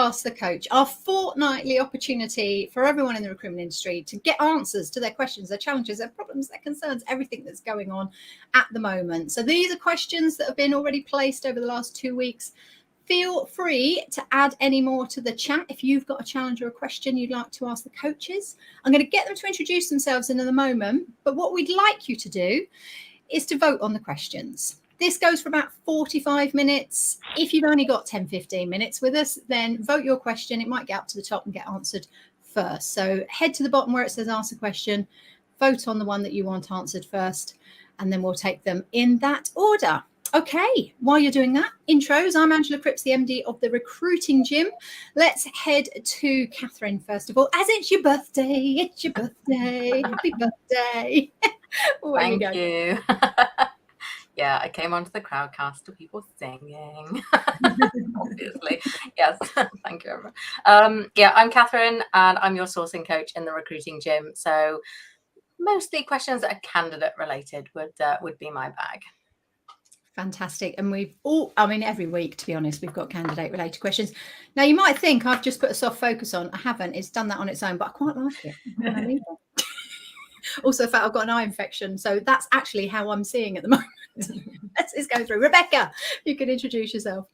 Ask the Coach, our fortnightly opportunity for everyone in the recruitment industry to get answers to their questions, their challenges, their problems, their concerns, everything that's going on at the moment. So these are questions that have been already placed over the last 2 weeks. Feel free to add any more to the chat if you've got a challenge or a question you'd like to ask the coaches. I'm going to get them to introduce themselves in a moment, but what we'd like you to do is to vote on the questions. This goes for about 45 minutes. If you've only got 10-15 minutes with us, then vote your question. It might get up to the top and get answered first. So head to the bottom where it says ask a question, vote on the one that you want answered first, and then we'll take them in that order. Okay, while you're doing that, intros. I'm Angela Cripps, the MD of the Recruiting Gym. Let's head to Katharine first of all. As it's your birthday, it's your birthday. Happy birthday. Thank you. Yeah, I came onto the crowdcast to people singing, obviously. Yes, thank you, everyone. Yeah, I'm Katharine, and I'm your sourcing coach in the Recruiting Gym. So mostly questions that are candidate related would be my bag. Fantastic. And we've all, I mean, every week, to be honest, we've got candidate related questions. Now, you might think I've just put a soft focus on. I haven't. It's done that on its own, but I quite like it. Also, in fact, I've got an eye infection. So that's actually how I'm seeing at the moment. Let's go through. Rebecca, you can introduce yourself.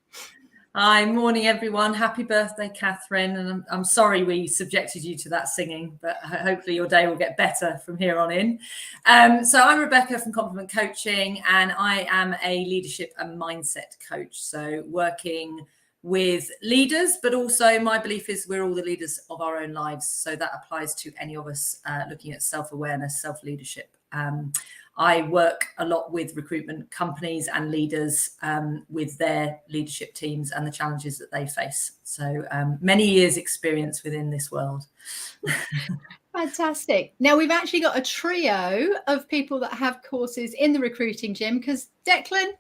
Hi, morning, everyone. Happy birthday, Katharine. And I'm sorry we subjected you to that singing, but hopefully your day will get better from here on in. So I'm Rebecca from Compliment Coaching, and I am a leadership and mindset coach. So working with leaders, but also my belief is we're all the leaders of our own lives. So that applies to any of us looking at self-awareness, self-leadership. I work a lot with recruitment companies and leaders with their leadership teams and the challenges that they face. So many years experience within this world. Fantastic. Now we've actually got a trio of people that have courses in the Recruiting Gym, because Declan,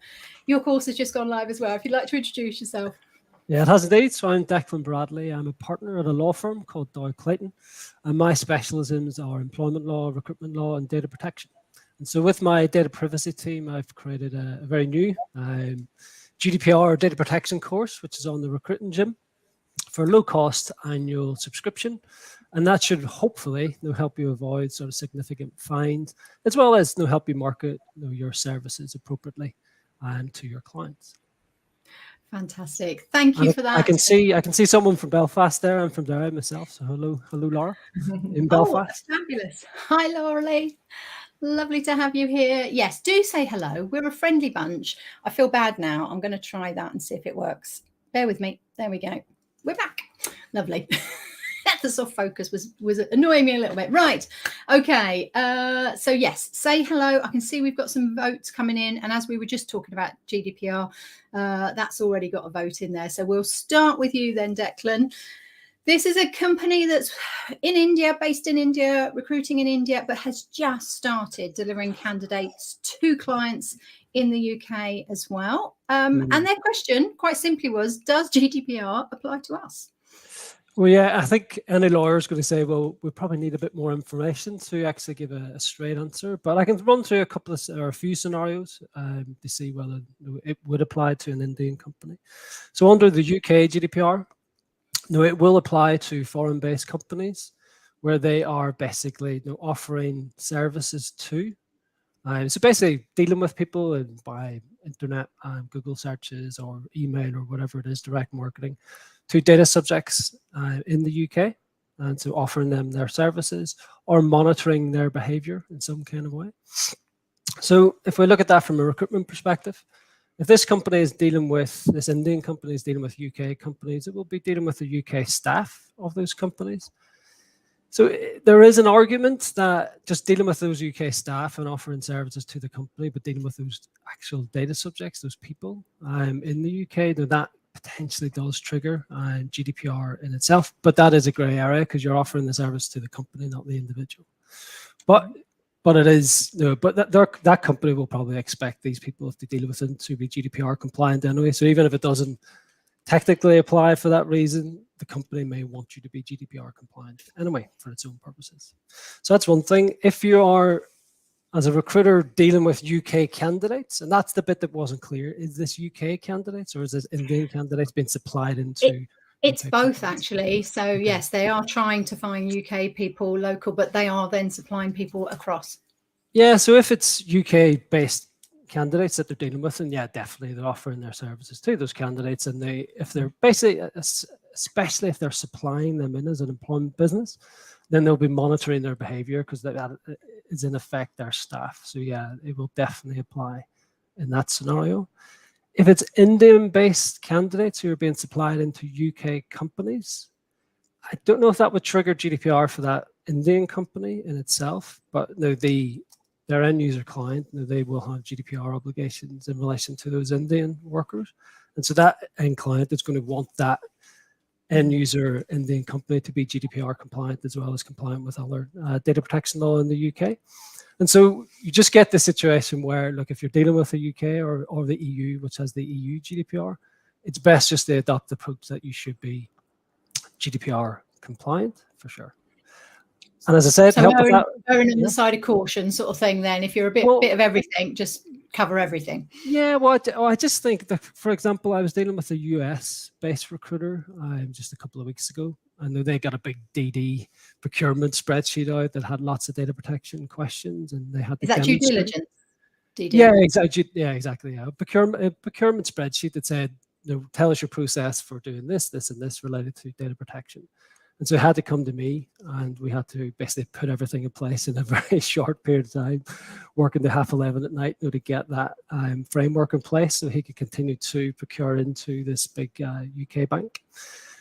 your course has just gone live as well. If you'd like to introduce yourself. Yeah, it has indeed. So I'm Declan Bradley. I'm a partner at a law firm called Dow Clayton, and my specialisms are employment law, recruitment law, and data protection. And so with my data privacy team, I've created a very new GDPR data protection course, which is on the Recruiting Gym for a low-cost annual subscription. And that should hopefully help you avoid sort of significant fines, as well as help you market your services appropriately to your clients. Fantastic. Thank you for that. I can see someone from Belfast there. I'm from Derry myself. So hello, Laura in Belfast. Oh, fabulous. Hi, Laura Lee. Lovely to have you here. Yes, do say hello. We're a friendly bunch. I feel bad now. I'm going to try that and see if it works. Bear with me. There we go. We're back. Lovely. The soft focus was annoying me a little bit. Right. Okay. So yes, say hello. I can see we've got some votes coming in. And as we were just talking about GDPR, that's already got a vote in there. So we'll start with you then, Declan. This is a company that's in India, based in India, recruiting in India, but has just started delivering candidates to clients in the UK as well. And their question, quite simply, was, does GDPR apply to us? Well, yeah, I think any lawyer is going to say, well, we probably need a bit more information to actually give a straight answer. But I can run through a few scenarios to see whether it would apply to an Indian company. So under the UK GDPR, it will apply to foreign-based companies where they are basically offering services to. So basically dealing with people by internet and Google searches or email or whatever it is, direct marketing to data subjects in the UK, and so offering them their services or monitoring their behavior in some kind of way. So if we look at that from a recruitment perspective, if this company is dealing with, this Indian company is dealing with UK companies, it will be dealing with the UK staff of those companies. So there is an argument that just dealing with those UK staff and offering services to the company, but dealing with those actual data subjects, those people in the UK, that potentially does trigger GDPR in itself. But that is a grey area because you're offering the service to the company, not the individual. But it is, that company will probably expect these people, if they deal with it, to be GDPR compliant anyway. So even if it doesn't technically apply for that reason, the company may want you to be GDPR compliant anyway for its own purposes. So that's one thing. If you are, as a recruiter, dealing with UK candidates, and that's the bit that wasn't clear, is this UK candidates or is this Indian candidates being supplied into It's both, actually. So yes, they are trying to find UK people local, but they are then supplying people across. Yeah, so if it's UK based candidates that they're dealing with, and yeah, definitely they're offering their services to those candidates, and if they're basically, especially if they're supplying them in as an employment business, then they'll be monitoring their behavior, because that is in effect their staff. So yeah, it will definitely apply in that scenario. If it's Indian based candidates who are being supplied into UK companies, I don't know if that would trigger GDPR for that Indian company in itself, but no, their end user client, they will have GDPR obligations in relation to those Indian workers. And so that end client is going to want that end user Indian company to be GDPR compliant, as well as compliant with other data protection law in the UK. And so you just get the situation where, look, if you're dealing with the UK or the EU, which has the EU GDPR, it's best just to adopt the approach that you should be GDPR compliant for sure. And as I said, so help with that. Going on the side of caution sort of thing, then if you're a bit of everything, just cover everything. Yeah, well, I just think that, for example, I was dealing with a US-based recruiter just a couple of weeks ago. I know they got a big DD procurement spreadsheet out that had lots of data protection questions, and they had Is that due diligence? DD? Yeah, exactly. Yeah, exactly. Yeah, procurement spreadsheet that said, tell us your process for doing this, this, and this related to data protection. And so it had to come to me, and we had to basically put everything in place in a very short period of time, working to 11:30 at night to get that framework in place so he could continue to procure into this big UK bank.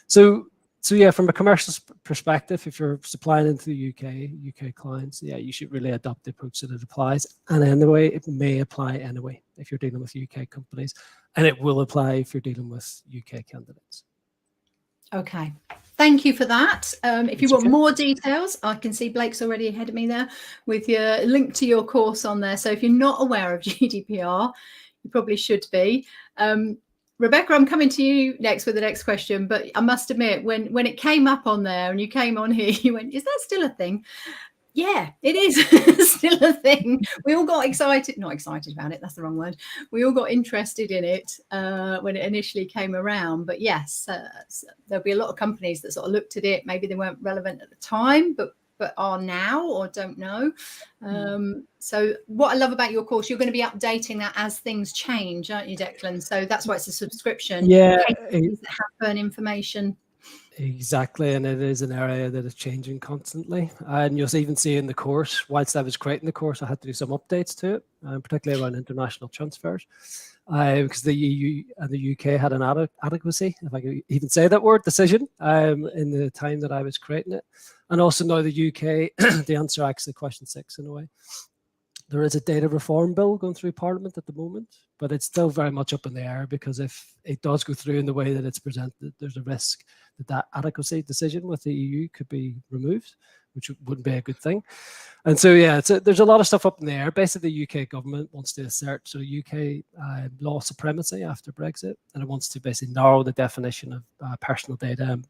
So yeah, from a commercial perspective, if you're supplying into the UK clients, yeah, you should really adopt the approach that it applies. And anyway, it may apply anyway if you're dealing with UK companies, and it will apply if you're dealing with UK candidates. Okay, thank you for that. If you want more details, I can see Blake's already ahead of me there with your link to your course on there. So if you're not aware of GDPR, you probably should be. Rebecca, I'm coming to you next with the next question, but I must admit, when it came up on there and you came on here, you went, is that still a thing? Yeah, it is still a thing. We all got not excited about it, that's the wrong word. We all got interested in it when it initially came around. But yes, there'll be a lot of companies that sort of looked at it. Maybe they weren't relevant at the time, but are now or don't know. So what I love about your course, you're going to be updating that as things change, aren't you, Declan? So that's why it's a subscription. Yeah. Things that happen, information. Exactly, and it is an area that is changing constantly. And you'll even see in the course, whilst I was creating the course, I had to do some updates to it, particularly around international transfers, because the EU and the UK had an adequacy, if I could even say that word, decision in the time that I was creating it. And also now the UK, the answer actually question 6 in a way. There is a data reform bill going through Parliament at the moment, but it's still very much up in the air, because if it does go through in the way that it's presented, there's a risk that adequacy decision with the EU could be removed, which wouldn't be a good thing. And so, yeah, there's a lot of stuff up in the air. Basically, the UK government wants to assert UK law supremacy after Brexit, and it wants to basically narrow the definition of personal data and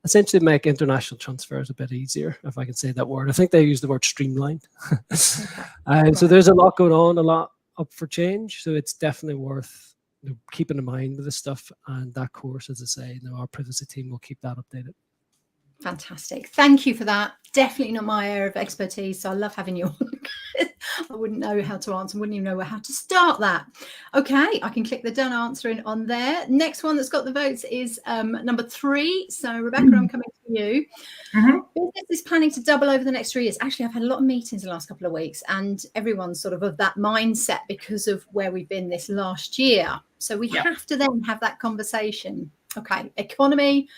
essentially make international transfers a bit easier, if I can say that word. I think they use the word streamlined. So there's a lot going on, a lot up for change. So it's definitely worth keeping in mind with this stuff. And that course, as I say, our privacy team will keep that updated. Fantastic. Thank you for that. Definitely not my area of expertise, so I love having you on. I wouldn't know how to answer, wouldn't even know how to start that. Okay, I can click the done answering on there. Next one that's got the votes is number 3. So Rebecca, I'm coming to you. Business is planning to double over the next 3 years. Actually, I've had a lot of meetings the last couple of weeks, and everyone's sort of that mindset because of where we've been this last year. So we have to then have that conversation. Okay, economy.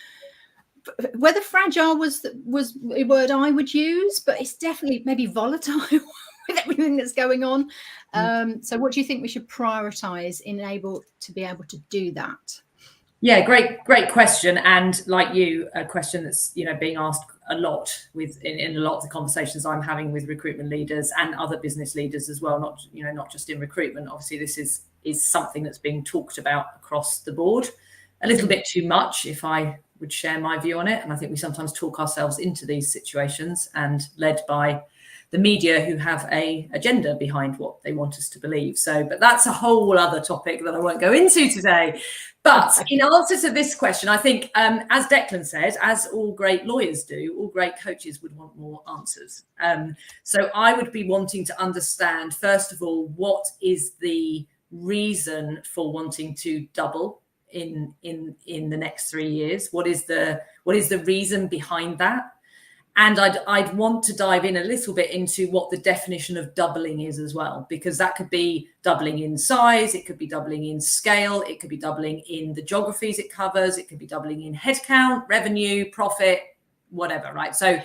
Whether fragile was a word I would use, but it's definitely maybe volatile with everything that's going on. So what do you think we should prioritise to be able to do that? Yeah, great question. And like you, a question that's being asked a lot in a lot of the conversations I'm having with recruitment leaders and other business leaders as well. Not just in recruitment. Obviously, this is something that's being talked about across the board. A little bit too much, if I would share my view on it. And I think we sometimes talk ourselves into these situations, and led by the media who have a agenda behind what they want us to believe. So, but that's a whole other topic that I won't go into today. But in answer to this question, I think, as Declan said, as all great lawyers do, all great coaches would want more answers. So I would be wanting to understand, first of all, what is the reason for wanting to double in the next 3 years? What is the reason behind that? And I'd want to dive in a little bit into what the definition of doubling is as well, because that could be doubling in size, it could be doubling in scale, it could be doubling in the geographies it covers, it could be doubling in headcount, revenue, profit, whatever, right? So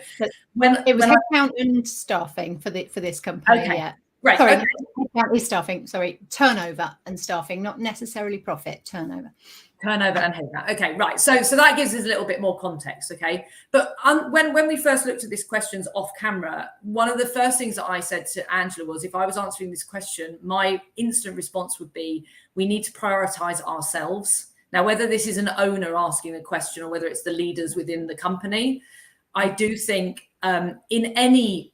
when it was headcount and staffing for this company, okay. yeah. Right. Sorry, okay. headcount is staffing. Sorry, turnover and staffing, not necessarily profit. Turnover and headcount. Okay, right. So that gives us a little bit more context. Okay, but when we first looked at these questions off camera, one of the first things that I said to Angela was, if I was answering this question, my instant response would be, we need to prioritize ourselves. Now, whether this is an owner asking the question or whether it's the leaders within the company, I do think in any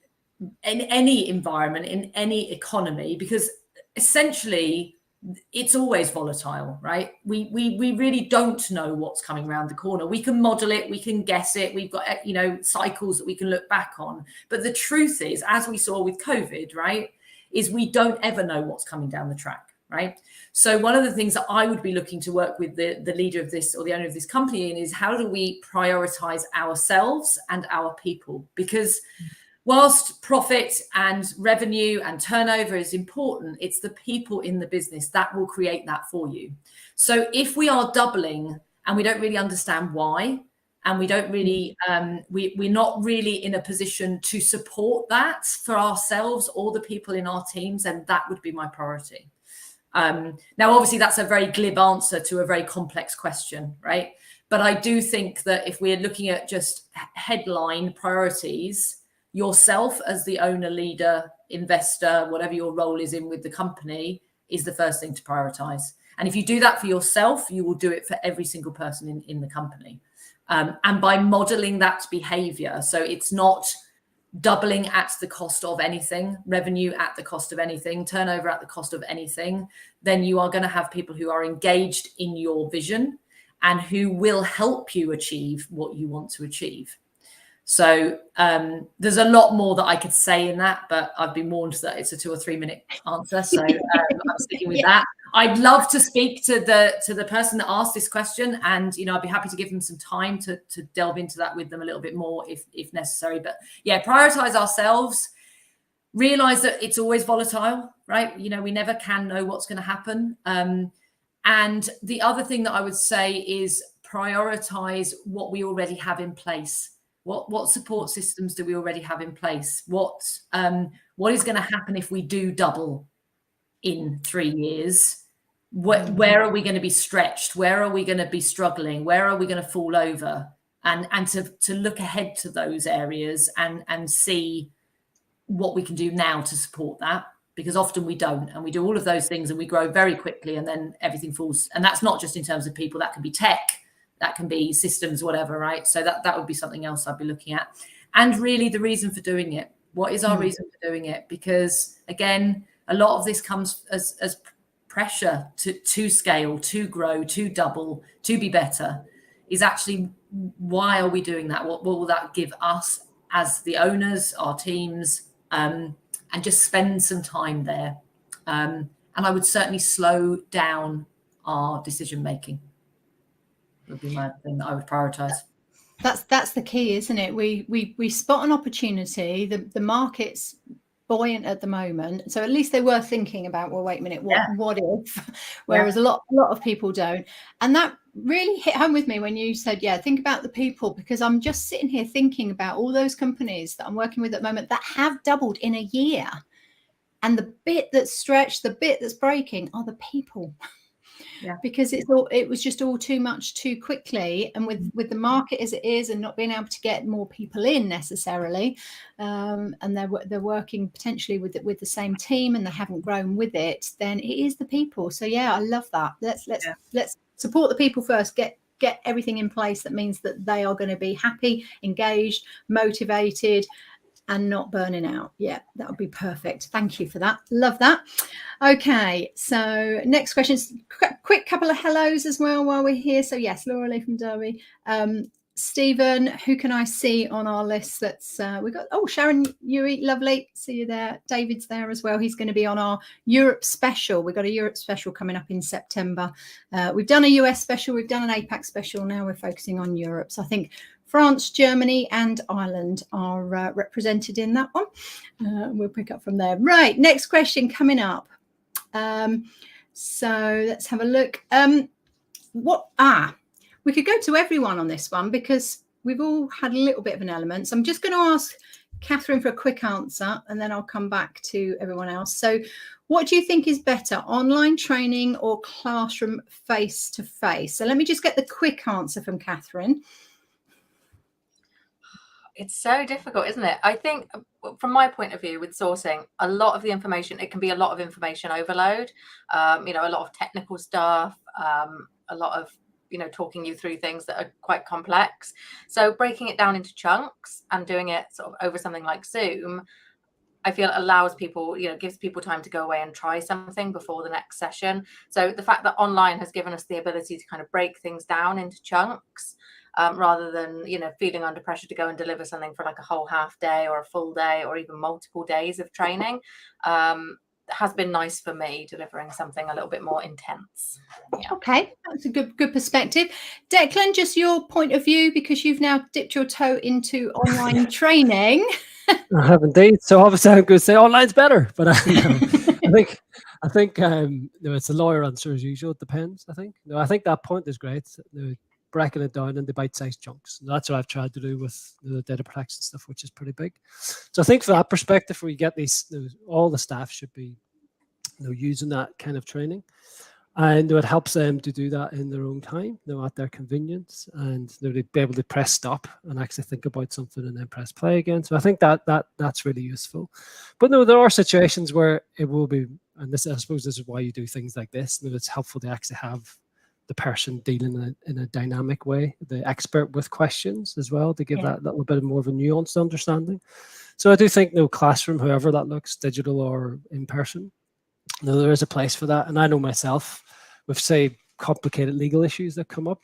environment, in any economy, because essentially it's always volatile, right? We really don't know what's coming around the corner. We can model it, we can guess it, we've got cycles that we can look back on, but the truth is, as we saw with COVID, right, is we don't ever know what's coming down the track, right? So one of the things that I would be looking to work with the leader of this or the owner of this company in is, how do we prioritize ourselves and our people? Because whilst profit and revenue and turnover is important, it's the people in the business that will create that for you. So if we are doubling and we don't really understand why, and we don't really, we're not really in a position to support that for ourselves or the people in our teams, then that would be my priority. Now, obviously, that's a very glib answer to a very complex question, right? But I do think that if we're looking at just headline priorities, yourself as the owner, leader, investor, whatever your role is in with the company, is the first thing to prioritize. And if you do that for yourself, you will do it for every single person in the company. And by modeling that behavior, so it's not doubling at the cost of anything, revenue at the cost of anything, turnover at the cost of anything, then you are going to have people who are engaged in your vision and who will help you achieve what you want to achieve. So there's a lot more that I could say in that, but I've been warned that it's a 2 or 3 minute answer. So I'm sticking with that. I'd love to speak to the person that asked this question, and I'd be happy to give them some time to delve into that with them a little bit more if necessary. But yeah, prioritize ourselves, realize that it's always volatile, right? We never can know what's going to happen. And the other thing that I would say is prioritize what we already have in place. What support systems do we already have in place? What is going to happen if we do double in 3 years? Where are we going to be stretched? Where are we going to be struggling? Where are we going to fall over? And to look ahead to those areas and see what we can do now to support that, because often we don't, and we do all of those things and we grow very quickly and then everything falls. And that's not just in terms of people, that can be tech, that can be systems, whatever, right? So that would be something else I'd be looking at. And really the reason for doing it. What is our reason for doing it? Because again, a lot of this comes as pressure to scale, to grow, to double, to be better, is actually, why are we doing that? What will that give us as the owners, our teams, and just spend some time there. And I would certainly slow down our decision making. Would be my thing that I would prioritize. That's the key, isn't it? We spot an opportunity. The market's buoyant at the moment, so at least they were thinking about, well, wait a minute, what if? Whereas a lot of people don't. And that really hit home with me when you said, think about the people, because I'm just sitting here thinking about all those companies that I'm working with at the moment that have doubled in a year, and the bit that's stretched, the bit that's breaking, are the people. Because it was just all too much too quickly, and with the market as it is, and not being able to get more people in necessarily, and they're working potentially with the same team and they haven't grown with it, then it is the people. So I love that. Let's support the people first, get everything in place that means that they are going to be happy, engaged, motivated, and not burning out. Yeah, that would be perfect. Thank you for that. Love that. Okay, so next question is quick couple of hellos as well while we're here. So yes, Laura Lee from Derby. Stephen, who can I see on our list? That's we got, oh, Sharon Yui, lovely, see you there. David's there as well. He's going to be on our Europe special. We've got a Europe special coming up in September. We've done a US special, we've done an APAC special. Now we're focusing on Europe. So I think France, Germany and Ireland are represented in that one. We'll pick up from there. Right, next question coming up. So let's have a look. We could go to everyone on this one because we've all had a little bit of an element. So I'm just going to ask Katharine for a quick answer and then I'll come back to everyone else. So what do you think is better, online training or classroom face-to-face? So let me just get the quick answer from Katharine. It's so difficult, isn't it? I think from my point of view with sourcing, a lot of the information, it can be a lot of information overload, a lot of technical stuff, a lot of, talking you through things that are quite complex. So breaking it down into chunks and doing it sort of over something like Zoom, I feel allows people, gives people time to go away and try something before the next session. So the fact that online has given us the ability to kind of break things down into chunks, rather than, feeling under pressure to go and deliver something for like a whole half day or a full day or even multiple days of training, has been nice for me, delivering something a little bit more intense. Yeah. Okay, that's a good perspective. Declan, just your point of view, because you've now dipped your toe into online training. I have indeed. So obviously I'm going to say online's better, but I think it's a lawyer answer as usual. It depends. I think that point is great. Breaking it down into bite-sized chunks. And that's what I've tried to do with the data protection stuff, which is pretty big. So I think for that perspective, we get all the staff should be using that kind of training, and it helps them to do that in their own time, at their convenience, and they'd be able to press stop and actually think about something and then press play again. So I think that's really useful. But there are situations where it will be, and I suppose this is why you do things like this. It's helpful to actually have the person dealing in a dynamic way, the expert with questions as well, to give that little bit more of a nuanced understanding. So I do think classroom, however that looks, digital or in person, there is a place for that. And I know myself, with say complicated legal issues that come up,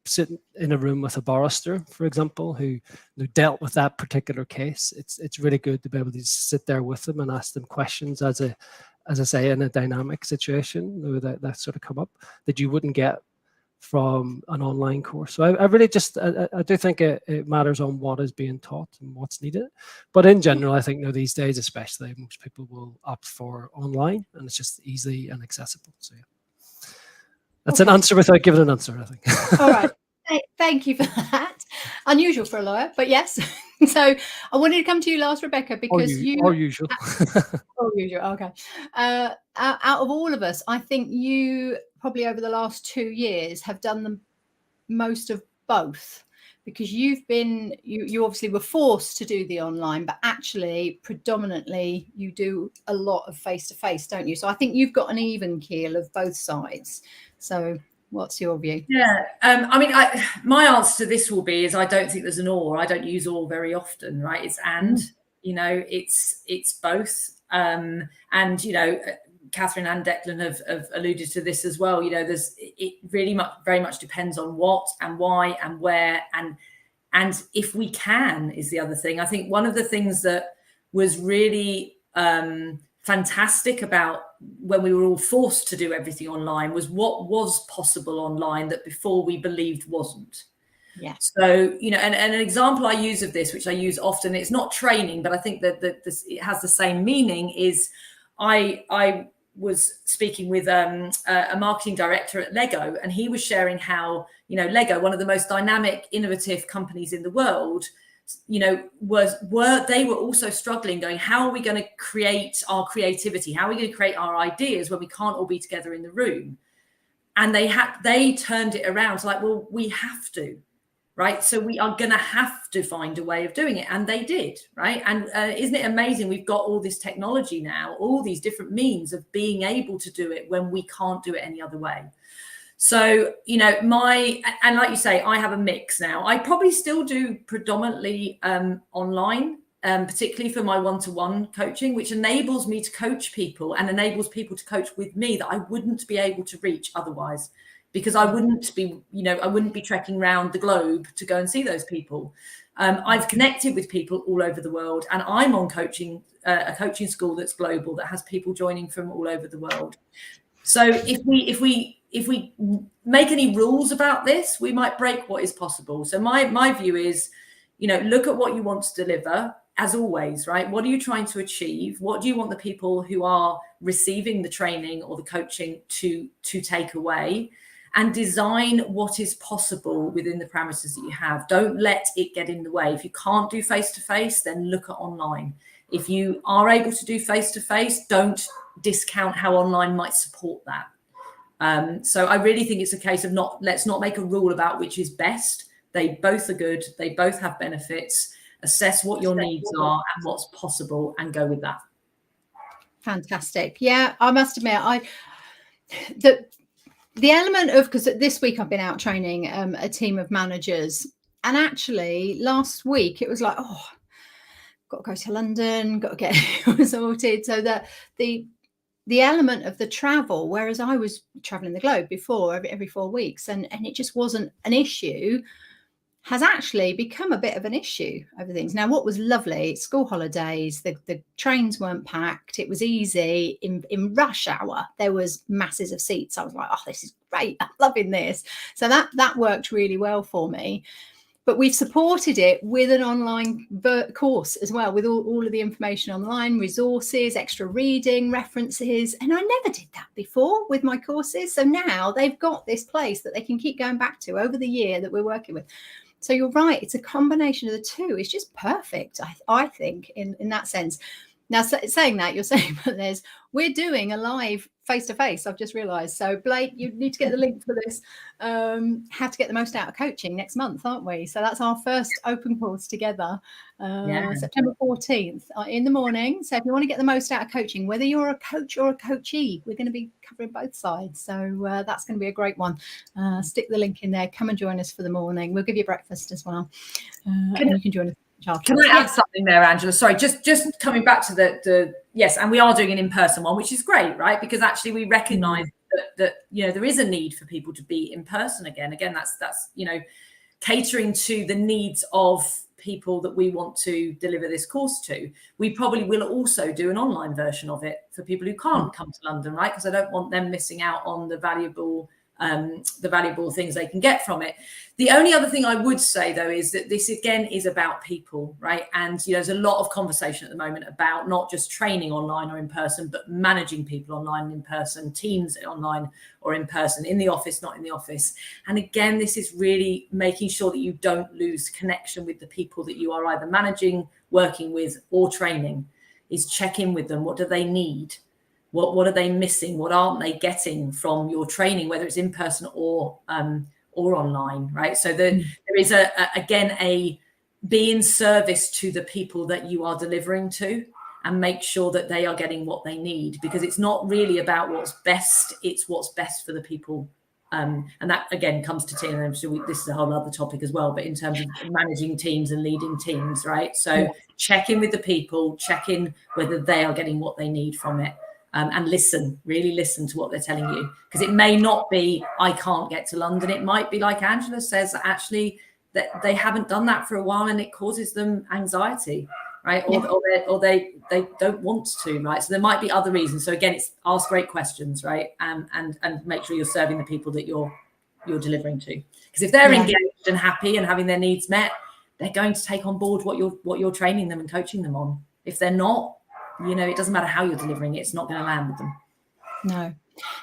sitting in a room with a barrister, for example, who dealt with that particular case, it's really good to be able to sit there with them and ask them questions as I say, in a dynamic situation that sort of come up that you wouldn't get from an online course. So I really I do think it matters on what is being taught and what's needed. But in general, I think these days especially, most people will opt for online, and it's just easy and accessible. So yeah, that's an answer without giving an answer, I think. All right. Thank you for that. Unusual for a lawyer, but yes. So I wanted to come to you last, Rebecca, because or usual. Oh, usual. Okay. Out of all of us, I think you probably over the last 2 years have done the most of both, because you obviously were forced to do the online, but actually predominantly you do a lot of face-to-face, don't you? So I think you've got an even keel of both sides. So what's your view? Yeah, my answer to this will be is I don't think there's an or. I don't use or very often, right? It's and, it's both. And Katharine and Declan have alluded to this as well. It really very much depends on what and why and where and if we can is the other thing. I think one of the things that was really fantastic about when we were all forced to do everything online was what was possible online that before we believed wasn't. Yeah. So, and an example I use of this, which I use often, it's not training, but I think that it has the same meaning, is I was speaking with a marketing director at Lego, and he was sharing how, Lego, one of the most dynamic, innovative companies in the world, they were also struggling, going, how are we going to create our creativity? How are we going to create our ideas when we can't all be together in the room? And they turned it around to like, well, we have to, right? So we are going to have to find a way of doing it. And they did, right? And isn't it amazing? We've got all this technology now, all these different means of being able to do it when we can't do it any other way. So, and like you say, I have a mix now. I probably still do predominantly online particularly for my one-to-one coaching, which enables me to coach people and enables people to coach with me that I wouldn't be able to reach otherwise, because I wouldn't be trekking around the globe to go and see those people. I've connected with people all over the world, and I'm on a coaching school that's global, that has people joining from all over the world. So if we make any rules about this, we might break what is possible. So my view is, look at what you want to deliver, as always, right? What are you trying to achieve? What do you want the people who are receiving the training or the coaching to take away? And design what is possible within the parameters that you have. Don't let it get in the way. If you can't do face-to-face, then look at online. If you are able to do face-to-face, don't discount how online might support that. So I really think it's a case of let's not make a rule about which is best. They both are good. They both have benefits. Assess what your needs are and what's possible, and go with that. Fantastic. Yeah, I must admit, the element of, because this week I've been out training a team of managers, and actually last week it was like, got to go to London, got to get it sorted. So that the element of the travel, whereas I was traveling the globe before every 4 weeks, and it just wasn't an issue, has actually become a bit of an issue over things. Now, what was lovely, school holidays, the trains weren't packed. It was easy. In rush hour, there was masses of seats. I was like, this is great. I'm loving this. So that worked really well for me. But we've supported it with an online course as well, with all of the information online, resources, extra reading, references. And I never did that before with my courses. So now they've got this place that they can keep going back to over the year that we're working with. So you're right, it's a combination of the two. It's just perfect, I think, in that sense. Now, saying that, you're saying, but we're doing a live face-to-face, I've just realised. So, Blake, you need to get the link for this, how to get the most out of coaching, next month, aren't we? So that's our first open course together, September 14th in the morning. So if you want to get the most out of coaching, whether you're a coach or a coachee, we're going to be covering both sides. So that's going to be a great one. Stick the link in there. Come and join us for the morning. We'll give you breakfast as well. And you can join us. Can I add something there, Angela? Sorry, just coming back to the yes, and we are doing an in-person one, which is great, right? Because actually we recognise that there is a need for people to be in person again. Again, that's catering to the needs of people that we want to deliver this course to. We probably will also do an online version of it for people who can't come to London, right? Because I don't want them missing out on the valuable things they can get from it. The only other thing I would say, though, is that this again is about people, right? And there's a lot of conversation at the moment about not just training online or in person, but managing people online and in person, teams online or in person, in the office, not in the office. And again, this is really making sure that you don't lose connection with the people that you are either managing, working with, or training. Is check in with them. What do they need? What are they missing? What aren't they getting from your training, whether it's in person or online, right? So there is a be in service to the people that you are delivering to, and make sure that they are getting what they need, because it's not really about what's best, it's what's best for the people. And that again comes to team, and this is a whole other topic as well, but in terms of managing teams and leading teams, right? So check in with the people, check in whether they are getting what they need from it. And really listen to what they're telling you, because it may not be, I can't get to London. It might be like Angela says, actually that they haven't done that for a while and it causes them anxiety, right? Or they don't want to, right? So there might be other reasons. So again, it's ask great questions, right? And make sure you're serving the people that you're delivering to, because if they're engaged and happy and having their needs met, they're going to take on board what you're training them and coaching them on. If they're not, it doesn't matter how you're delivering it, it's not going to land with them. No.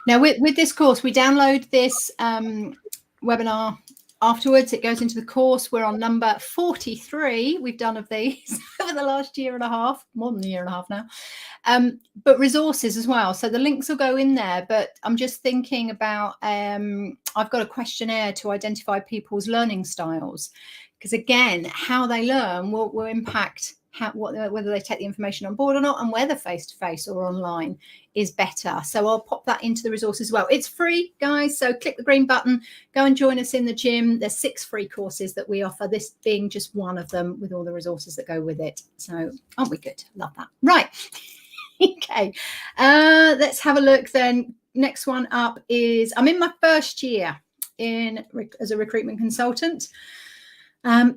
Now, with this course, we download this webinar afterwards. It goes into the course. We're on number 43. We've done of these over the last year and a half, more than a year and a half now. But resources as well. So the links will go in there. But I'm just thinking about, I've got a questionnaire to identify people's learning styles. Because again, how they learn will impact whether they take the information on board or not, and whether face-to-face or online is better. So I'll pop that into the resource as well. It's free, guys, so click the green button, go and join us in the gym. There's 6 free courses that we offer, this being just one of them with all the resources that go with it. So aren't we good? Love that. Right. Okay, let's have a look then. Next one up is, I'm in my first year as a recruitment consultant.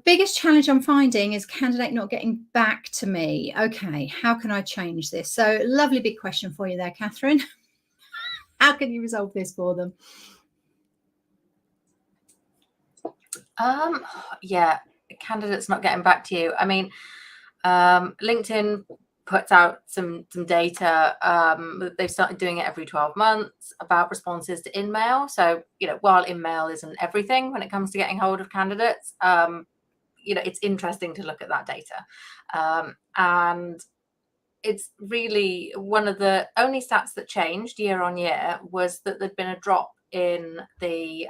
Biggest challenge I'm finding is candidate not getting back to me. Okay, how can I change this? So lovely big question for you there, Katharine. How can you resolve this for them? Yeah, candidates not getting back to you. I mean, LinkedIn puts out some data. They've started doing it every 12 months about responses to InMail. So, while InMail isn't everything when it comes to getting hold of candidates, it's interesting to look at that data. And it's really one of the only stats that changed year on year was that there'd been a drop in the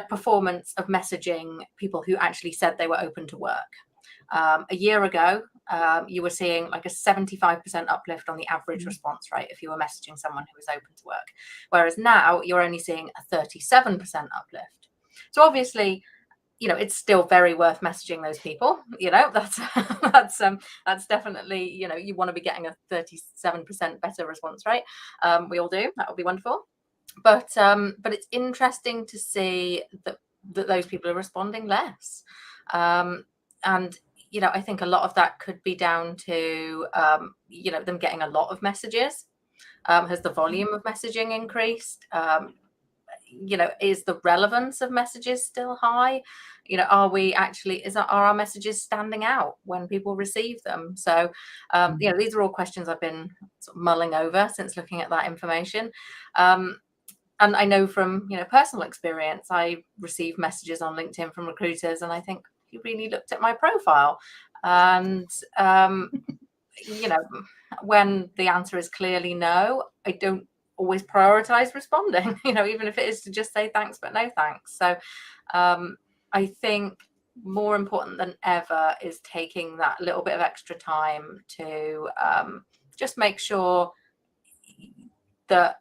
performance of messaging people who actually said they were open to work. A year ago, you were seeing like a 75% uplift on the average response rate if you were messaging someone who was open to work. Whereas now you're only seeing a 37% uplift. So obviously, it's still very worth messaging those people. That's definitely, you want to be getting a 37% better response rate. We all do. That would be wonderful. But it's interesting to see that those people are responding less. And I think a lot of that could be down to, them getting a lot of messages. Has the volume of messaging increased? Is the relevance of messages still high? Are our messages standing out when people receive them? So, these are all questions I've been sort of mulling over since looking at that information. And I know from, personal experience, I receive messages on LinkedIn from recruiters, and I think, you really looked at my profile. And, when the answer is clearly no, I don't always prioritize responding, even if it is to just say thanks, but no thanks. So I think more important than ever is taking that little bit of extra time to just make sure that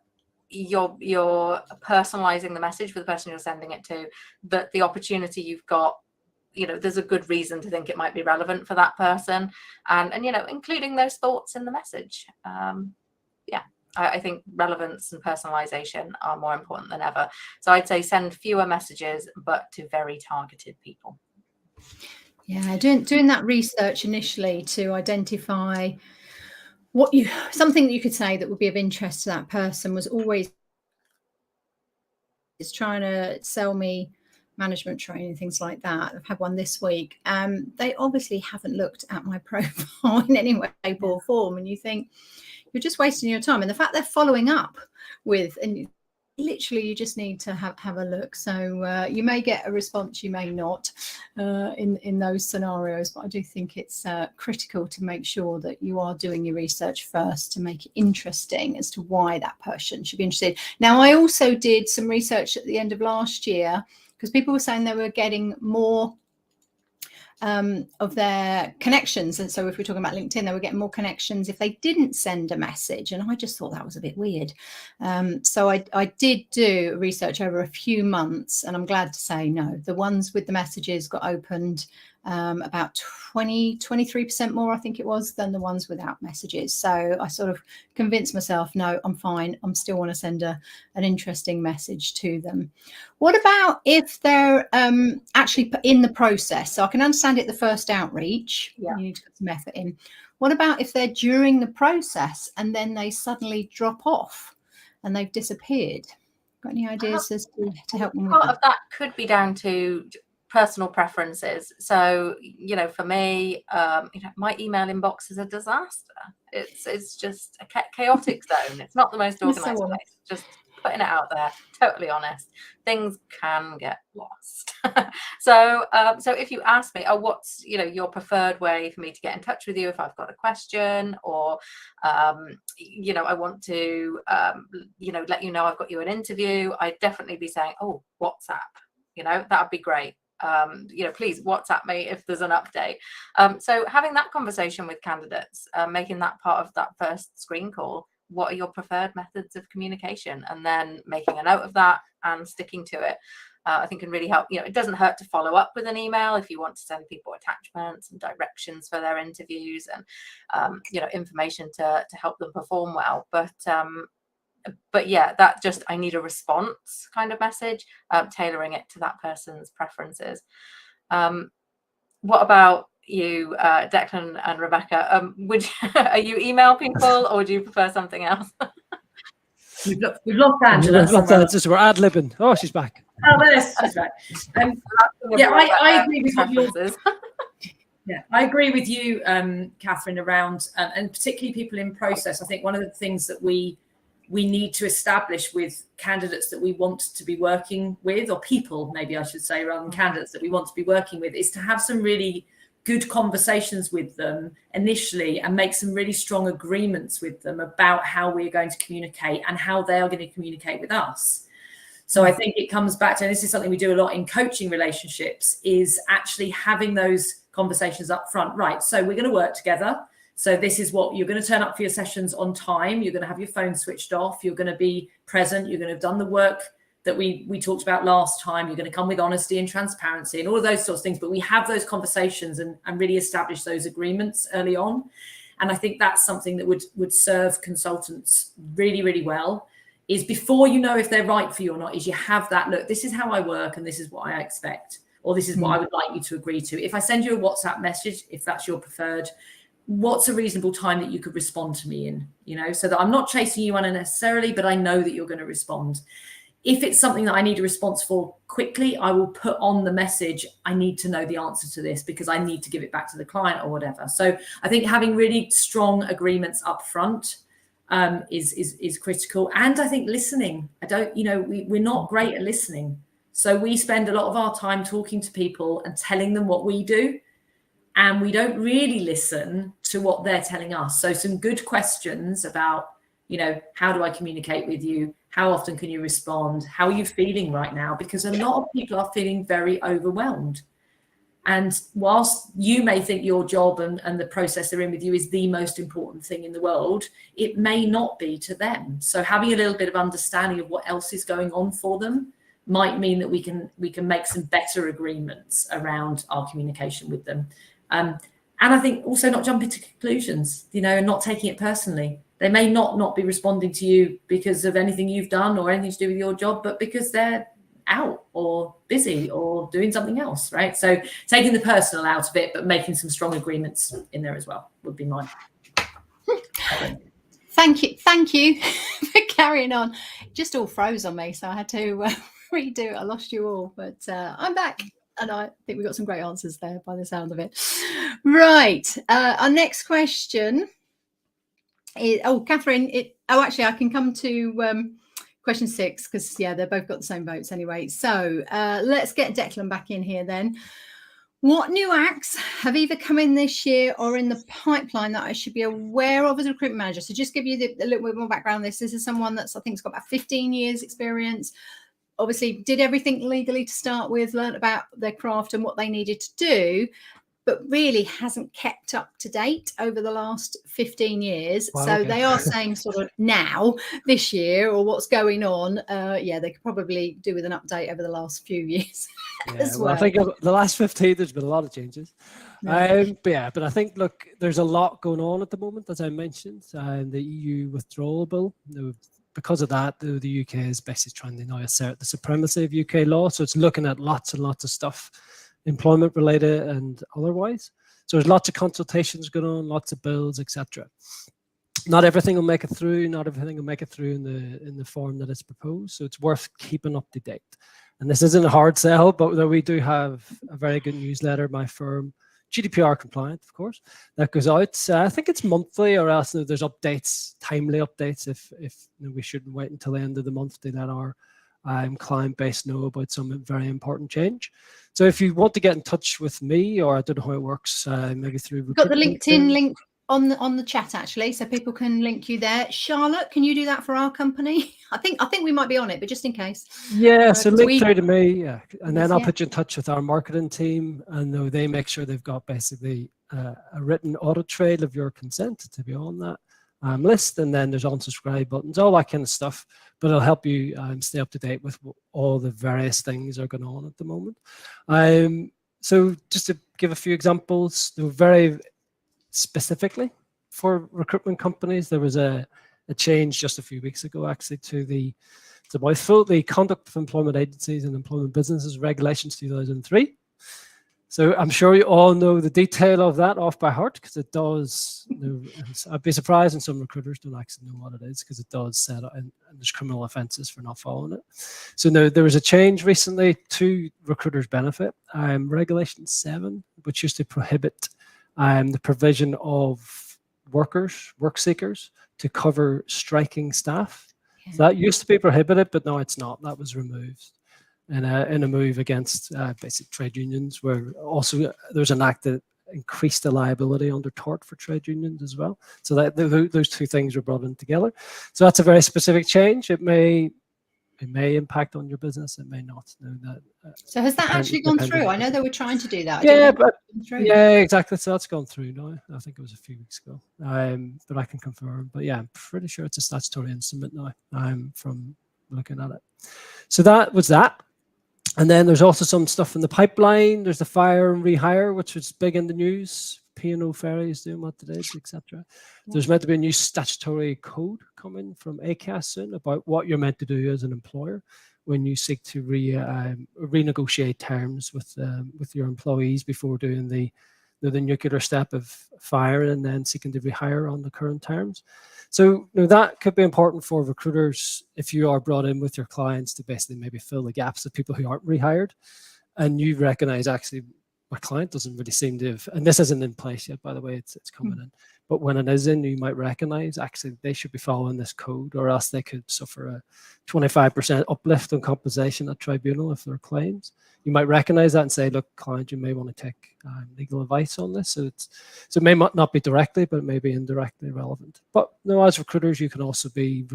you're personalizing the message for the person you're sending it to, that the opportunity you've got, there's a good reason to think it might be relevant for that person, and including those thoughts in the message. I think relevance and personalization are more important than ever. So I'd say send fewer messages, but to very targeted people. Yeah, doing that research initially to identify something that you could say that would be of interest to that person was always trying to sell me management training, things like that. I've had one this week. They obviously haven't looked at my profile in any way, shape or form. And you think you're just wasting your time. And the fact they're following up with, and literally you just need to have a look. So you may get a response, you may not in those scenarios. But I do think it's critical to make sure that you are doing your research first to make it interesting as to why that person should be interested. Now, I also did some research at the end of last year, because people were saying they were getting more of their connections. And so if we're talking about LinkedIn, they were getting more connections if they didn't send a message. And I just thought that was a bit weird. So I did do research over a few months, and I'm glad to say no. The ones with the messages got opened about 23% more, I think it was, than the ones without messages. So I sort of convinced myself, no, I'm fine. I'm still want to send an interesting message to them. What about if they're actually in the process? So I can understand it, the first outreach, you need to put some effort in. What about if they're during the process and then they suddenly drop off and they've disappeared? Got any ideas as to help them with part of that? Could be down to personal preferences. So, for me, my email inbox is a disaster. It's just a chaotic zone. It's not the most organized place. Just putting it out there, totally honest. Things can get lost. So if you ask me, what's your preferred way for me to get in touch with you if I've got a question, or I want to let you know I've got you an interview, I'd definitely be saying, WhatsApp. That would be great. please WhatsApp me if there's an update. So having that conversation with candidates, making that part of that first screen call, what are your preferred methods of communication, and then making a note of that and sticking to it, I think can really help. It doesn't hurt to follow up with an email if you want to send people attachments and directions for their interviews and information to help them perform well. But yeah, that just, I need a response kind of message, tailoring it to that person's preferences. What about you, Declan and Rebecca? Are you email people, or do you prefer something else? We've lost Angela. We're ad-libbing. Oh, she's back. Oh, there's she's back. I agree with what you're. Yeah, I agree with you, Katharine, around and particularly people in process. I think one of the things that we need to establish with candidates that we want to be working with, or people, maybe I should say, rather than candidates that we want to be working with, is to have some really good conversations with them initially and make some really strong agreements with them about how we're going to communicate and how they are going to communicate with us. So I think it comes back to, and this is something we do a lot in coaching relationships, is actually having those conversations up front. Right, so we're going to work together. So this is what you're going to turn up for your sessions on time. You're going to have your phone switched off. You're going to be present. You're going to have done the work that we talked about last time. You're going to come with honesty and transparency and all of those sorts of things. But we have those conversations and really establish those agreements early on. And I think that's something that would serve consultants really, really well, is before you know if they're right for you or not, is you have that, look, this is how I work and this is what I expect, or this is what I would like you to agree to. If I send you a WhatsApp message, if that's your preferred, what's a reasonable time that you could respond to me in, so that I'm not chasing you unnecessarily, but I know that you're going to respond. If it's something that I need a response for quickly, I will put on the message, I need to know the answer to this because I need to give it back to the client or whatever. So I think having really strong agreements up front is critical. And I think listening, we're not great at listening. So we spend a lot of our time talking to people and telling them what we do, and we don't really listen to what they're telling us. So some good questions about, how do I communicate with you? How often can you respond? How are you feeling right now? Because a lot of people are feeling very overwhelmed. And whilst you may think your job and the process they're in with you is the most important thing in the world, it may not be to them. So having a little bit of understanding of what else is going on for them might mean that we can make some better agreements around our communication with them. And I think also not jumping to conclusions, and not taking it personally. They may not be responding to you because of anything you've done or anything to do with your job, but because they're out or busy or doing something else, right? So taking the personal out of it, but making some strong agreements in there as well would be mine. Thank you for carrying on. It just all froze on me, so I had to redo it. I lost you all, but I'm back. And I think we got some great answers there by the sound of it. Right. Our next question is, Katharine, actually, I can come to question 6 because, they've both got the same votes anyway. So let's get Declan back in here then. What new acts have either come in this year or in the pipeline that I should be aware of as a recruitment manager? So just give you a little bit more background on this. This is someone that's, I think, has got about 15 years experience. Obviously did everything legally to start with, learned about their craft and what they needed to do, but really hasn't kept up to date over the last 15 years. Wow, so okay. They are saying sort of now, this year, or what's going on. They could probably do with an update over the last few years as well. I think the last 15, there's been a lot of changes. Yeah. But I think, look, there's a lot going on at the moment, as I mentioned, the EU withdrawal bill. Because of that, the UK is basically trying to now assert the supremacy of UK law. So it's looking at lots and lots of stuff, employment related and otherwise. So there's lots of consultations going on, lots of bills, etc. Not everything will make it through. Not everything will make it through in the form that it's proposed. So it's worth keeping up to date. And this isn't a hard sell, but we do have a very good newsletter, my firm, GDPR compliant, of course, that goes out. I think it's monthly, or else there's updates, timely updates. If we shouldn't wait until the end of the month to let our client base know about some very important change. So if you want to get in touch with me, or I don't know how it works, maybe through got the LinkedIn link on the chat actually, so people can link you there. Charlotte, can you do that for our company? I think we might be on it, but just in case. Yeah, so link through to me, and then I'll put you in touch with our marketing team, and they make sure they've got basically a written audit trail of your consent to be on that list, and then there's unsubscribe buttons, all that kind of stuff. But it'll help you stay up to date with all the various things that are going on at the moment. So just to give a few examples, they were very specifically for recruitment companies. There was a change just a few weeks ago, actually, to the Conduct of Employment Agencies and Employment Businesses Regulations 2003. So I'm sure you all know the detail of that off by heart, because it does. I'd be surprised when some recruiters don't actually know what it is, because it does set up, and there's criminal offences for not following it. So now there was a change recently to recruiters' benefit, Regulation 7, which used to prohibit the provision of work seekers to cover striking staff. Yeah. So that used to be prohibited, but now it's not. That was removed in a move against basic trade unions, where also there's an act that increased the liability under tort for trade unions as well. So that those two things were brought in together. So that's a very specific change. It may impact on your business. It may not. So has that actually gone through? I know they were trying to do that. Yeah, exactly. So that's gone through now. I think it was a few weeks ago. But I can confirm. But yeah, I'm pretty sure it's a statutory instrument now. From looking at it. So that was that. And then there's also some stuff in the pipeline. There's the fire and rehire, which was big in the news. P&O Ferries doing what they did, etc. There's meant to be a new statutory code coming from ACAS soon about what you're meant to do as an employer when you seek to renegotiate terms with your employees before doing the nuclear step of firing and then seeking to rehire on the current terms. So that could be important for recruiters if you are brought in with your clients to basically maybe fill the gaps of people who aren't rehired, and you recognize, actually, my client doesn't really seem to have, and this isn't in place yet, by the way, it's coming in. But when it is in, you might recognize, actually, they should be following this code, or else they could suffer a 25% uplift on compensation at tribunal if there are claims. You might recognize that and say, look, client, you may want to take legal advice on this. So it may not be directly, but it may be indirectly relevant. But as recruiters, you can also be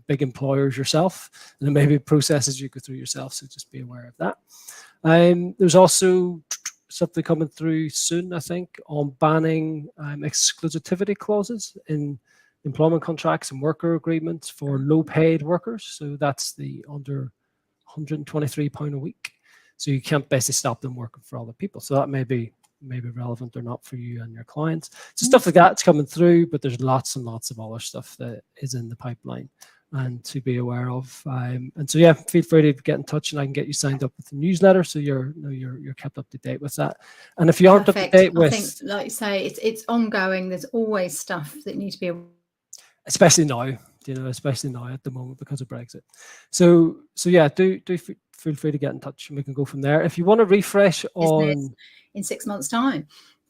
big employers yourself, and there may be processes you go through yourself, so just be aware of that. There's also something coming through soon, I think, on banning exclusivity clauses in employment contracts and worker agreements for low-paid workers. So that's the under £123 a week. So you can't basically stop them working for other people. So that may be relevant or not for you and your clients. So stuff like that's coming through, but there's lots and lots of other stuff that is in the pipeline and to be aware of. And so yeah, feel free to get in touch, and I can get you signed up with the newsletter, so you're kept up to date with that. And if you aren't up to date with, I think, like you say, it's ongoing. There's always stuff that needs to be, especially now, especially now at the moment because of Brexit. So yeah, do feel free to get in touch, and we can go from there. If you want to refresh on in 6 months' time.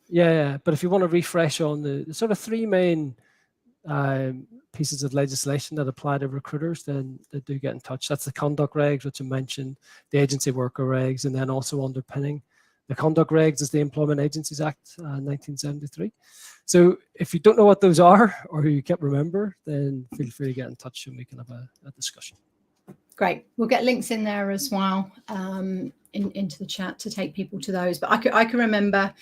Yeah, but if you want to refresh on the sort of three main pieces of legislation that apply to recruiters, then do get in touch. That's the conduct regs, which I mentioned, the agency worker regs, and then also underpinning the conduct regs is the Employment Agencies Act 1973. So if you don't know what those are, or you can't remember, then feel free to get in touch and we can have a discussion. Great. We'll get links in there as well into the chat to take people to those. But I can remember,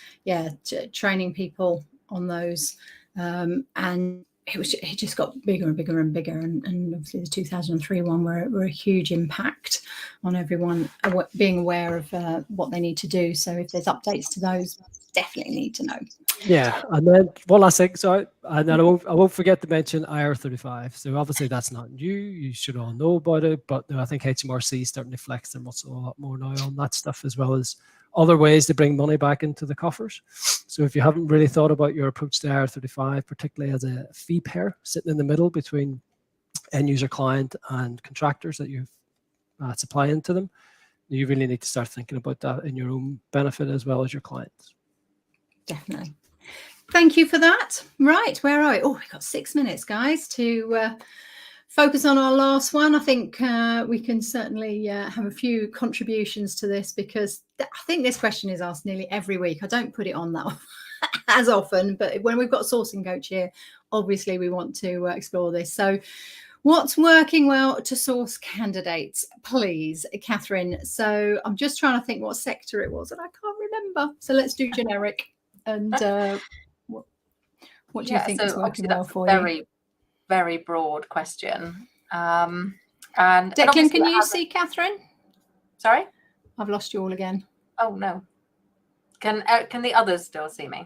training people on those, and it just got bigger and bigger and bigger. And obviously the 2003 one were a huge impact on everyone being aware of what they need to do. So if there's updates to those, definitely need to know. Yeah, and then one last thing, sorry, and then I won't forget to mention IR35. So obviously that's not new, you should all know about it, but I think HMRC is starting to flex their muscle a lot more now on that stuff, as well as other ways to bring money back into the coffers. So if you haven't really thought about your approach to IR35, particularly as a fee pair sitting in the middle between end user client and contractors that you supply into them, you really need to start thinking about that in your own benefit as well as your clients. Definitely. Thank you for that. Right, where are we? Oh, we've got 6 minutes, guys, to focus on our last one. I think we can certainly have a few contributions to this, because I think this question is asked nearly every week. I don't put it on that as often, but when we've got a sourcing coach here, obviously we want to explore this. So what's working well to source candidates, please, Katharine? So I'm just trying to think what sector it was and I can't remember. So let's do generic. And what do you think is working well for you? Very, very broad question. And Declan, can you see Katharine? Sorry? I've lost you all again. Oh, no. Can the others still see me?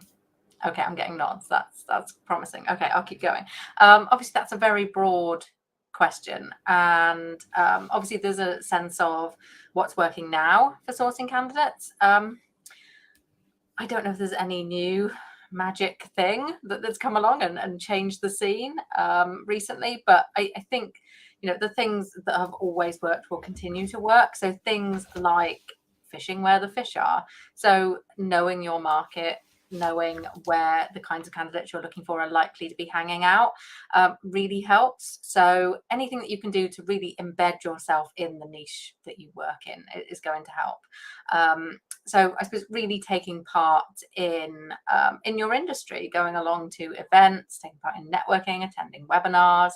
Okay, I'm getting nods. That's promising. Okay, I'll keep going. Obviously, that's a very broad question. And obviously, there's a sense of what's working now for sourcing candidates. I don't know if there's any new magic thing that's come along and changed the scene recently, but I think, the things that have always worked will continue to work. So things like fishing where the fish are. So knowing your market, knowing where the kinds of candidates you're looking for are likely to be hanging out really helps. So anything that you can do to really embed yourself in the niche that you work in is going to help. So I suppose really taking part in your industry, going along to events, taking part in networking, attending webinars,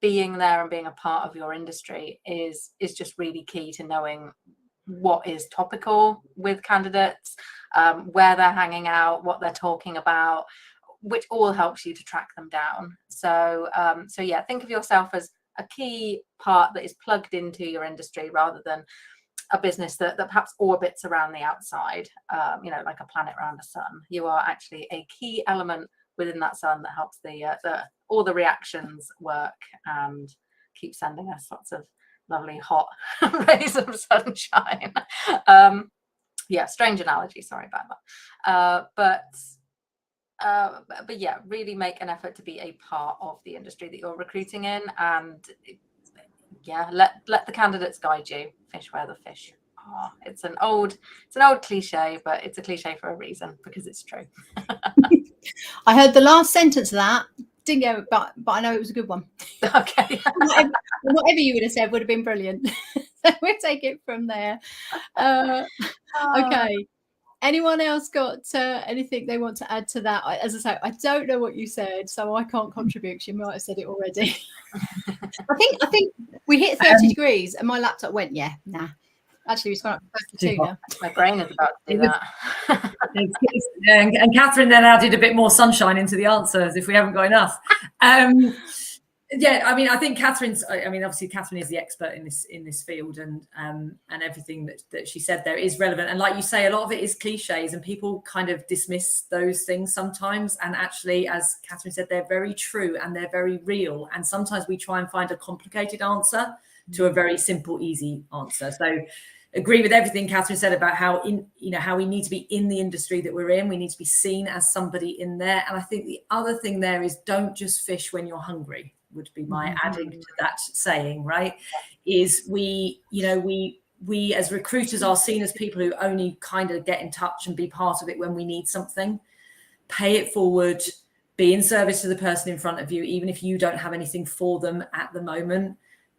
being there and being a part of your industry is just really key to knowing what is topical with candidates, where they're hanging out, what they're talking about, which all helps you to track them down. So yeah, think of yourself as a key part that is plugged into your industry rather than a business that perhaps orbits around the outside, like a planet around a sun. You are actually a key element within that sun that helps all the reactions work and keep sending us lots of lovely hot rays of sunshine. Yeah, strange analogy, sorry about that. But yeah, really make an effort to be a part of the industry that you're recruiting in, and yeah, let the candidates guide you. Fish where the fish are. It's an old cliche, but it's a cliche for a reason, because it's true. I heard the last sentence of that, didn't get it, but I know it was a good one. Okay. Whatever you would have said would have been brilliant. So we'll take it from there. Okay. Anyone else got anything they want to add to that? As I say, I don't know what you said, so I can't contribute. You might have said it already. I think we hit 30 degrees and my laptop went, nah. Actually, we've gone up to 32 now. My brain is about to do that. And Katharine then added a bit more sunshine into the answers if we haven't got enough. Yeah, I think obviously Katharine is the expert in this field, and everything that she said there is relevant. And like you say, a lot of it is cliches, and people kind of dismiss those things sometimes. And actually, as Katharine said, they're very true and they're very real. And sometimes we try and find a complicated answer to a very simple, easy answer. So agree with everything Katharine said about how we need to be in the industry that we're in. We need to be seen as somebody in there. And I think the other thing there is, don't just fish when you're hungry, would be my adding to that saying, right? Is we as recruiters are seen as people who only kind of get in touch and be part of it when we need something. Pay it forward, be in service to the person in front of you, even if you don't have anything for them at the moment.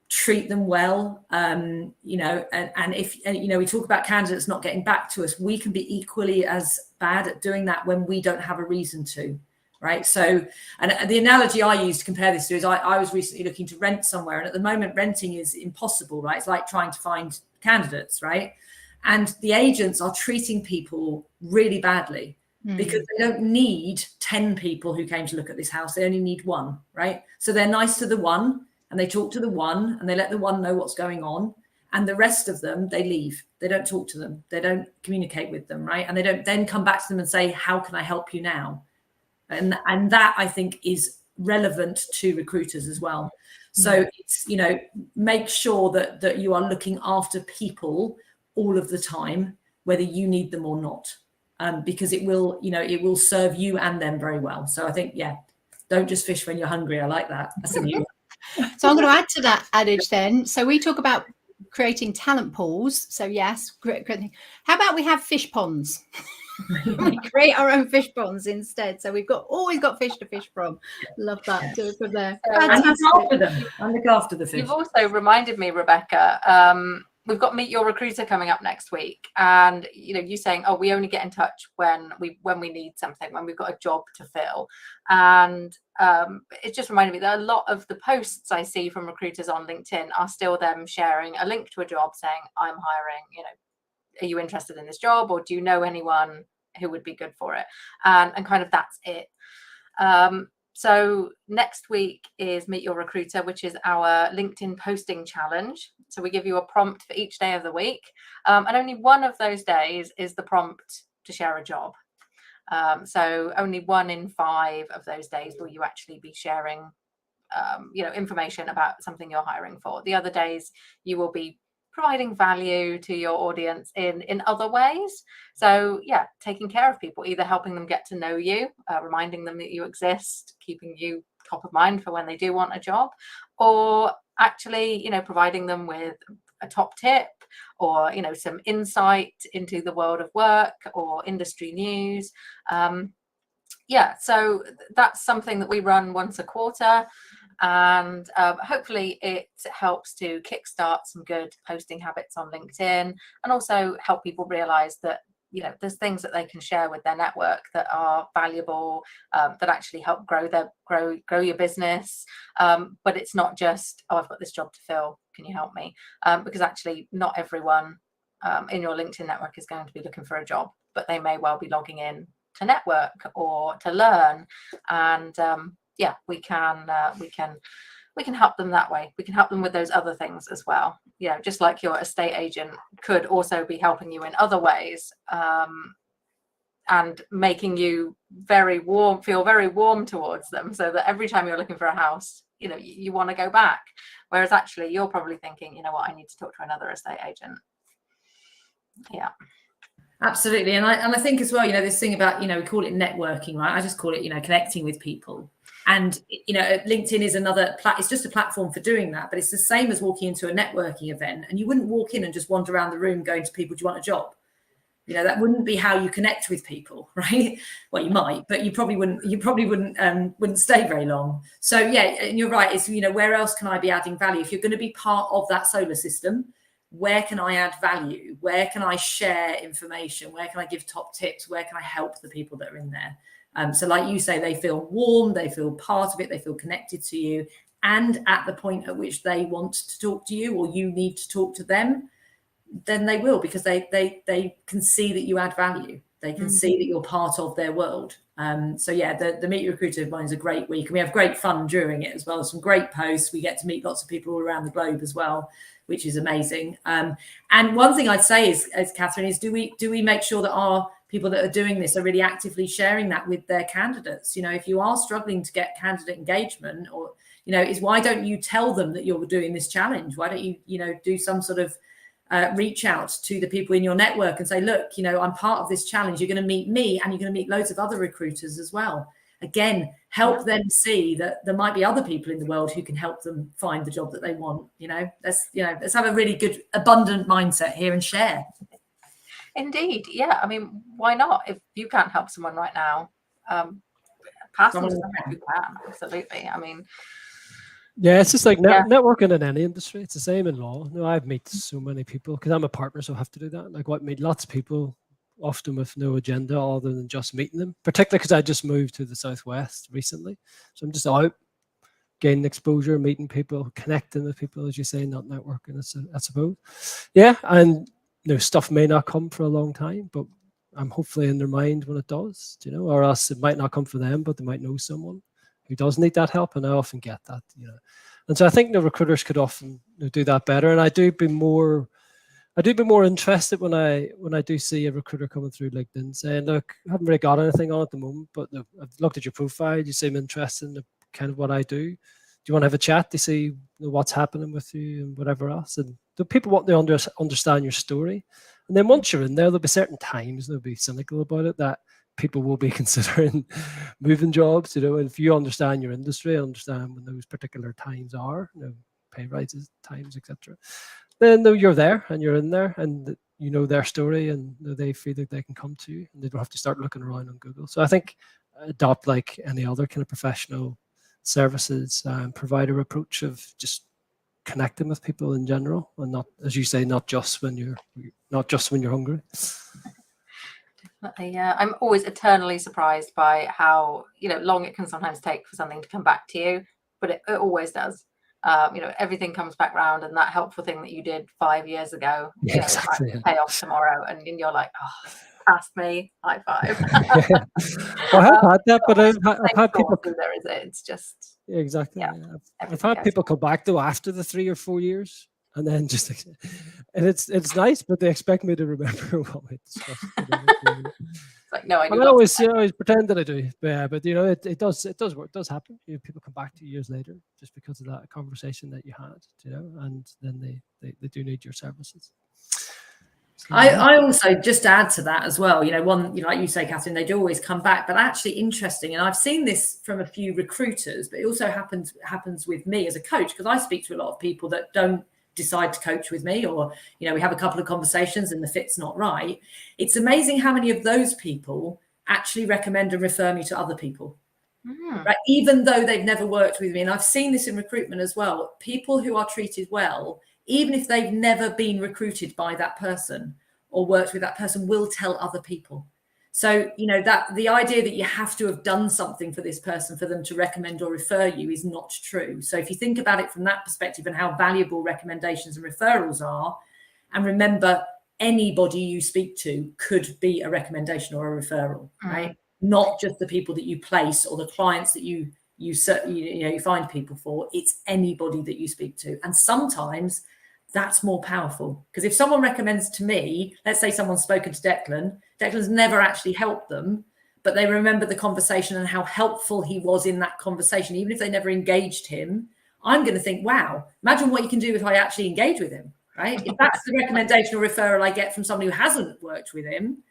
Treat them well, and if we talk about candidates not getting back to us, we can be equally as bad at doing that when we don't have a reason to, right? So, and the analogy I use to compare this to is I was recently looking to rent somewhere, and at the moment renting is impossible, right? It's like trying to find candidates, right? And the agents are treating people really badly because they don't need 10 people who came to look at this house. They only need one, right? So they're nice to the one, and they talk to the one, and they let the one know what's going on, and the rest of them, they leave. They don't talk to them. They don't communicate with them, right? And they don't then come back to them and say, how can I help you now? And that, I think, is relevant to recruiters as well. So it's, make sure that you are looking after people all of the time, whether you need them or not, because it will serve you and them very well. So I think, don't just fish when you're hungry. I like that. That's a new one. So I'm going to add to that adage then. So we talk about creating talent pools. So yes, great. How about we have fish ponds? We create our own fish ponds instead. So we've always got fish to fish from. Love that. Do it from there. And look after the fish. You've also reminded me, Rebecca, we've got Meet Your Recruiter coming up next week, and you saying, oh, we only get in touch when we need something, when we've got a job to fill. And it just reminded me that a lot of the posts I see from recruiters on LinkedIn are still them sharing a link to a job saying, I'm hiring, are you interested in this job, or do you know anyone who would be good for it? And kind of that's it. So next week is Meet Your Recruiter, which is our LinkedIn posting challenge. So we give you a prompt for each day of the week. And only one of those days is the prompt to share a job. So only 1 in 5 of those days will you actually be sharing, information about something you're hiring for. The other days you will be providing value to your audience in other ways. So yeah, taking care of people, either helping them get to know you, reminding them that you exist, keeping you top of mind for when they do want a job, or actually, providing them with a top tip, or some insight into the world of work or industry news. So that's something that we run once a quarter. And hopefully it helps to kickstart some good posting habits on LinkedIn, and also help people realize that there's things that they can share with their network that are valuable, that actually help grow your business. But it's not just, oh, I've got this job to fill, can you help me? Because actually not everyone in your LinkedIn network is going to be looking for a job, but they may well be logging in to network or to learn. And we can help them that way. We can help them with those other things as well. Just like your estate agent could also be helping you in other ways, and making you feel very warm towards them, so that every time you're looking for a house, you want to go back. Whereas actually you're probably thinking, you know what, I need to talk to another estate agent. Yeah. Absolutely. And I think as well, this thing about, we call it networking, right? I just call it, connecting with people. And, LinkedIn is it's just a platform for doing that, but it's the same as walking into a networking event. And you wouldn't walk in and just wander around the room going to people, do you want a job? That wouldn't be how you connect with people, right? Well, you might, but you probably wouldn't stay very long. So yeah, and you're right. It's, where else can I be adding value? If you're going to be part of that solar system, where can I add value? Where can I share information? Where can I give top tips? Where can I help the people that are in there? So like you say, they feel warm, they feel part of it, they feel connected to you. And at the point at which they want to talk to you, or you need to talk to them, then they will, because they can see that you add value. They can see that you're part of their world. So yeah, the Meet Your Recruiter one is a great week, and we have great fun during it as well. Some great posts. We get to meet lots of people all around the globe as well, which is amazing. And one thing I'd say is Katharine, is do we make sure that our people that are doing this are really actively sharing that with their candidates? If you are struggling to get candidate engagement, or is, why don't you tell them that you're doing this challenge? Why don't you do some sort of reach out to the people in your network and say, look, I'm part of this challenge. You're going to meet me, and you're going to meet loads of other recruiters as well. Again, help them see that there might be other people in the world who can help them find the job that they want. Let's have a really good, abundant mindset here and share. Indeed. Yeah. I mean, why not? If you can't help someone right now, pass them to someone who can. Absolutely. I mean, yeah, it's just like networking in any industry. It's the same in law. I've met so many people, because I'm a partner, so I have to do that. Like, I meet lots of people, often with no agenda other than just meeting them, particularly because I just moved to the Southwest recently. So I'm just out, gaining exposure, meeting people, connecting with people, as you say, not networking, I suppose. Yeah, and stuff may not come for a long time, but I'm hopefully in their mind when it does, or else it might not come for them, but they might know someone who does need that help, and I often get that, And so I think the recruiters could often do that better. And I do be more interested when I do see a recruiter coming through LinkedIn saying, look, I haven't really got anything on at the moment, but I've looked at your profile, you seem interested in kind of what I do. Do you want to have a chat to see what's happening with you and whatever else? And the people want to understand your story. And then once you're in there, there'll be certain times, they'll be cynical about it, that people will be considering moving jobs, and if you understand your industry, understand when those particular times are, pay rises, times, etc., then you're there and you're in there, and their story, and they feel like they can come to you, and they don't have to start looking around on Google. So I think adopt, like any other kind of professional services provider approach, of just connecting with people in general, and not, as you say, not just when you're hungry. Yeah, I'm always eternally surprised by how long it can sometimes take for something to come back to you, but it always does. Everything comes back round, and that helpful thing that you did 5 years ago, Exactly. pay off tomorrow, and you're like, oh, past me, high five. Well, I have had that, but I've had people. There is it. It's just exactly. yeah, I've had people come back though after the 3 or 4 years, and then just, and it's nice, but they expect me to remember what we discussed. It's like, no, I do. I always pretend that I do, but it does work. It does happen. People come back to you years later just because of that conversation that you had, and then they do need your services. So, I also, just add to that as well, like you say, Katharine, they do always come back, but actually interesting. And I've seen this from a few recruiters, but it also happens with me as a coach, because I speak to a lot of people that don't decide to coach with me, or, we have a couple of conversations and the fit's not right. It's amazing how many of those people actually recommend and refer me to other people, right? Even though they've never worked with me. And I've seen this in recruitment as well. People who are treated well, even if they've never been recruited by that person or worked with that person, will tell other people. So, that the idea that you have to have done something for this person for them to recommend or refer you is not true. So if you think about it from that perspective and how valuable recommendations and referrals are, and remember, anybody you speak to could be a recommendation or a referral, right? Not just the people that you place or the clients that you find people for. It's anybody that you speak to. And sometimes that's more powerful, because if someone recommends to me, let's say someone's spoken to Declan's never actually helped them, but they remember the conversation and how helpful he was in that conversation, even if they never engaged him. I'm going to think, wow, imagine what you can do if I actually engage with him, right? If that's the recommendation or referral I get from somebody who hasn't worked with him,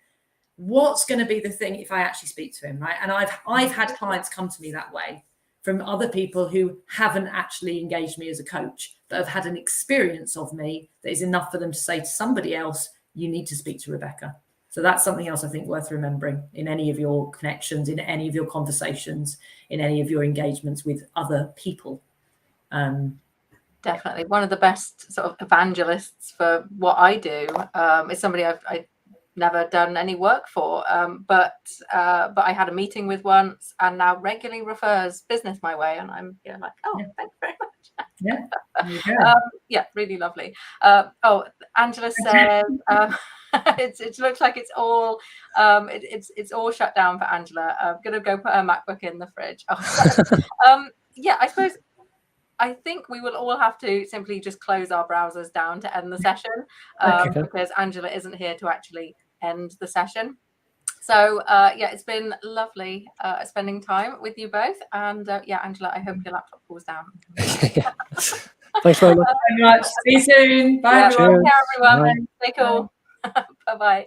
what's going to be the thing if I actually speak to him, right? And I've had clients come to me that way, from other people who haven't actually engaged me as a coach, but have had an experience of me that is enough for them to say to somebody else, you need to speak to Rebecca. So that's something else I think worth remembering in any of your connections, in any of your conversations, in any of your engagements with other people. Definitely. One of the best sort of evangelists for what I do is somebody I've never done any work for, but I had a meeting with once, and now regularly refers business my way, and I'm like, oh, thank you very much. Yeah, really lovely. Angela says it looks like it's all it's all shut down for Angela. I'm gonna go put her MacBook in the fridge. Yeah, I think we will all have to simply just close our browsers down to end the session, because Angela isn't here to actually end the session. So it's been lovely spending time with you both, and Angela, I hope your laptop cools down. Thanks very much. See you soon. Bye, everyone. Take care, everyone. Stay cool. Bye-bye.